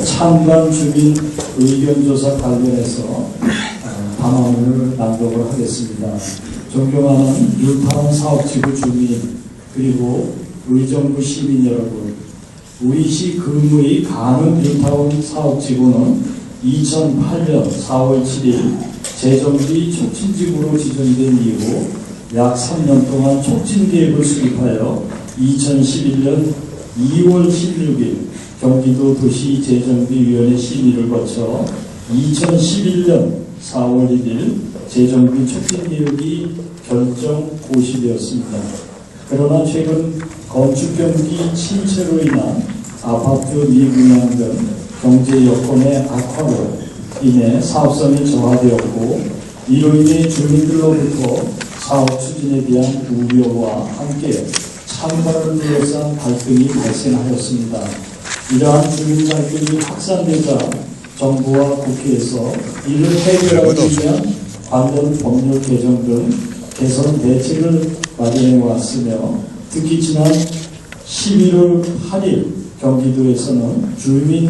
찬반 주민 의견조사 관련해서 담화문을 낭독을 하겠습니다. 존경하는 뉴타운 사업지구 주민 그리고 의정부 시민 여러분, 우리시 근무의 가는 뉴타운 사업지구는 2008년 4월 7일 재정비 촉진지구로 지정된 이후 약 3년 동안 촉진계획을 수립하여 2011년 2월 16일 경기도 도시재정비위원회 심의를 거쳐 2011년 4월 1일 재정비 촉진계획이 결정 고시되었습니다. 그러나 최근 건축경기 침체로 인한 아파트 미분양 등 경제 여건의 악화로 인해 사업성이 저하되었고, 이로 인해 주민들로부터 사업 추진에 대한 우려와 함께 찬반을 둘러싼 갈등이 발생하였습니다. 이러한 주민 갈등이 확산되자 정부와 국회에서 이를 해결하기 위한 관련 법률 개정 등 개선 대책을 마련해 왔으며, 특히 지난 11월 8일 경기도에서는 주민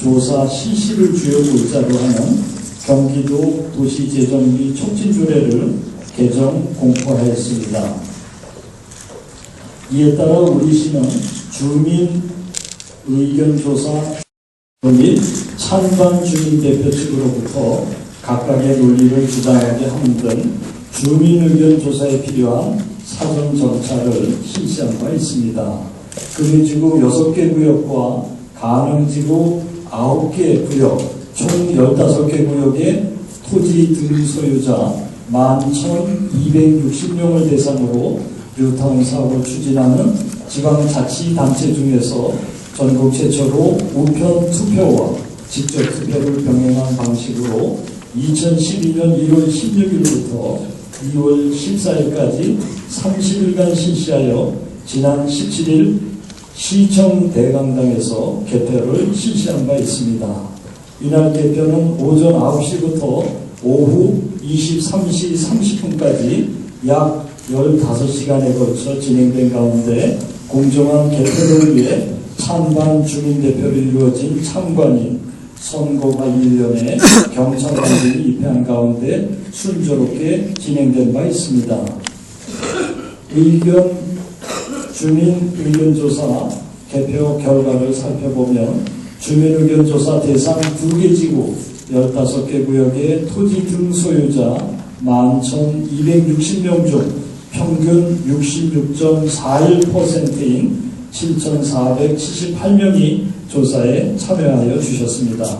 조사 실시를 주요 골자로 하는 경기도 도시재정비 촉진조례를 개정 공포하였습니다. 이에 따라 우리시는 주민 의견조사 및 찬반 주민대표 측으로부터 각각의 논리를 주장하게 하는 등 주민의견조사에 필요한 사전 절차를 실시한 바 있습니다. 금유지구 6개 구역과 가능지구 9개 구역, 총 15개 구역의 토지 등 소유자 11,260명을 대상으로 뉴타운 사업을 추진하는 지방자치단체 중에서 전국 최초로 우편 투표와 직접 투표를 병행한 방식으로 2012년 1월 16일부터 2월 14일까지 30일간 실시하여 지난 17일 시청 대강당에서 개표를 실시한 바 있습니다. 이날 개표는 오전 9시부터 오후 23시 30분까지 약 15시간에 걸쳐 진행된 가운데 공정한 개표를 위해 찬반 주민대표로 이루어진 참관인, 선거관리위원회, 경찰관 등이 입회한 가운데 순조롭게 진행된 바 있습니다. 주민 의견조사 개표 결과를 살펴보면 주민의견조사 대상 2개 지구 15개 구역의 토지 등 소유자 11,260명 중 평균 66.41%인 7,478명이 조사에 참여하여 주셨습니다.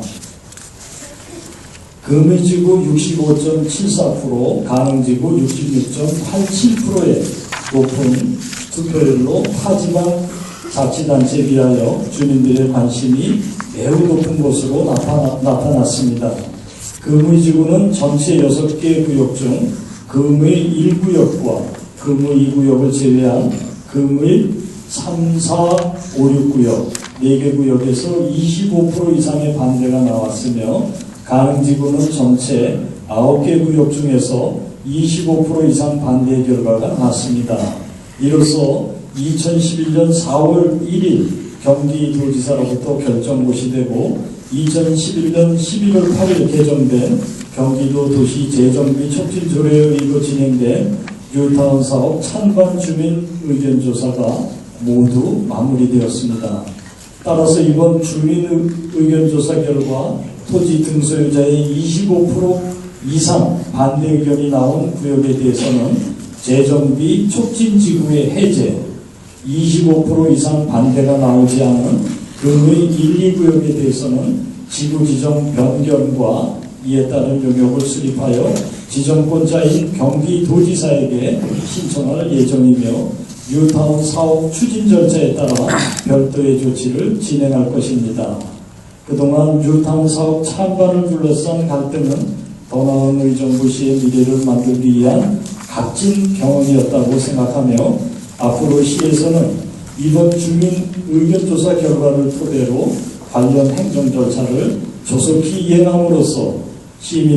금의지구 65.74%, 가능지구 66.87%의 높은 투표율로 타지방 자치단체에 비하여 주민들의 관심이 매우 높은 것으로 나타났습니다. 금의지구는 전체 6개 구역 중 금의 1구역과 금의 2구역을 제외한 금의 3, 4, 5, 6구역 4개 구역에서 25% 이상의 반대가 나왔으며, 가능지구는 전체 9개 구역 중에서 25% 이상 반대 결과가 나왔습니다. 이로써 2011년 4월 1일 경기도지사로부터 결정고시되고 2011년 11월 8일 개정된 경기도 도시재정비 촉진조례에 의거 진행된 뉴타운 사업 찬반 주민 의견조사가 모두 마무리되었습니다. 따라서 이번 주민 의견조사 결과 토지 등 소유자의 25% 이상 반대 의견이 나온 구역에 대해서는 재정비 촉진지구의 해제, 25% 이상 반대가 나오지 않은 금의 1, 2구역에 대해서는 지구 지정 변경과 이에 따른 용역을 수립하여 지정권자인 경기도지사에게 신청할 예정이며, 뉴타운 사업 추진 절차에 따라 별도의 조치를 진행할 것입니다. 그동안 뉴타운 사업 찬반을 둘러싼 갈등은 더 나은 의정부시의 미래를 만들기 위한 값진 경험이었다고 생각하며, 앞으로 시에서는 이번 주민 의견조사 결과를 토대로 관련 행정 절차를 조속히 이행함으로써 시민